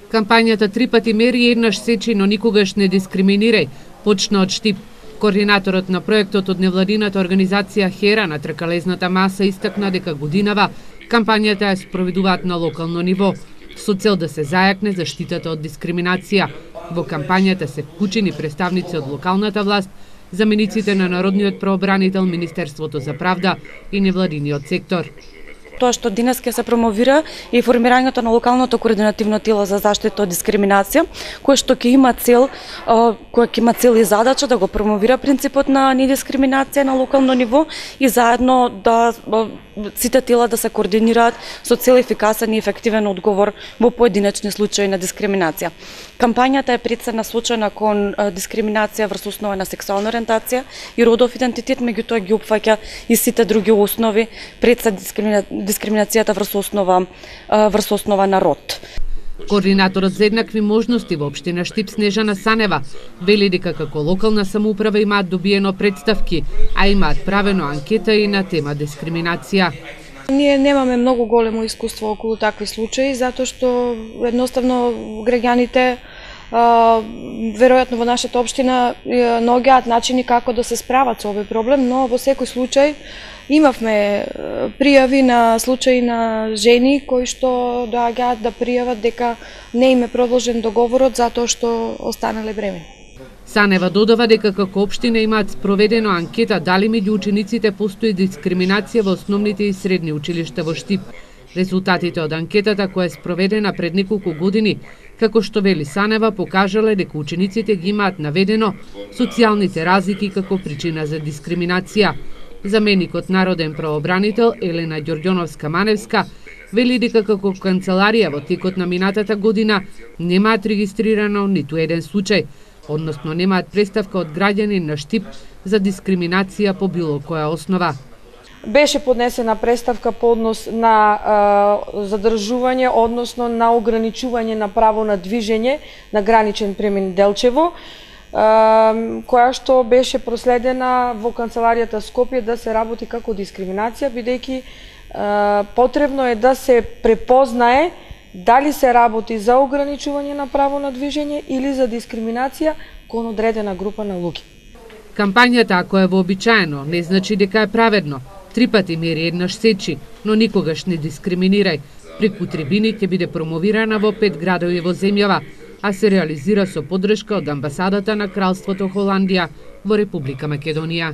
Кампањата три пати мери, еднаш сечи, но никогаш не дискриминирај, почна од Штип. Координаторот на проектот од невладината организација Хера на тркалезната маса истакна дека годинава кампањата ја спроведуваат на локално ниво, со цел да се зајакне заштитата од дискриминација. Во кампањата се вклучени представници од локалната власт, замениците на народниот правобранител, Министерството за правда и невладиниот сектор. Тоа што денес ќе се промовира е формирањето на локалното координативно тело за заштита од дискриминација, кое што ќе има цел и задача да го промовира принципот на недискриминација на локално ниво и заедно да сите тела да се координираат со цел ефикасен и ефективен одговор во поединечни случаи на дискриминација. Кампањата е пред се насочена кон дискриминација врз основа на сексуална ориентација и родов идентитет, меѓутоа ги опфаќа и сите други основи, пред се дискриминацијата врз основа на род. Координаторот за еднакви можности во општина Штип Снежана Санева вели дека како локална самоуправа имаат добиено представки, а имаат правено анкета и на тема дискриминација. Ние немаме многу големо искуство околу такви случаи, затоа што едноставно граѓаните веројатно во нашата општина наоѓаат начини како да се справат со овој проблем, но во секој случај имавме пријави на случаи на жени кои што доаѓаат да пријават дека не им е продолжен договорот затоа што останале бремени. Санева додава дека како општина имаат спроведено анкета дали меѓу учениците постои дискриминација во основните и средни училишта во Штип. Резултатите од анкетата која е спроведена пред неколку години, како што вели Санева, покажале дека учениците ги имаат наведено социјалните разлики како причина за дискриминација. Заменикот народен правобранител Елена Ѓорѓоновска-Маневска вели дека како канцеларија во текот на минатата година немаат регистрирано ниту еден случај, односно немаат представка од граѓани на Штип за дискриминација по било која основа. Беше поднесена представка по однос на задржување, односно на ограничување на право на движење на граничен премин Делчево, која што беше проследена во канцеларијата Скопје да се работи како дискриминација, бидејќи потребно е да се препознае дали се работи за ограничување на право на движење или за дискриминација кон одредена група на луѓе. Кампањата, ако е вообичаено, не значи дека е праведно. Три пати мери, еднаш сечи, но никогаш не дискриминирај. Преку трибини ќе биде промовирана во 5 градови во земјава, а се реализира со поддршка од амбасадата на Кралството Холандија во Република Македонија.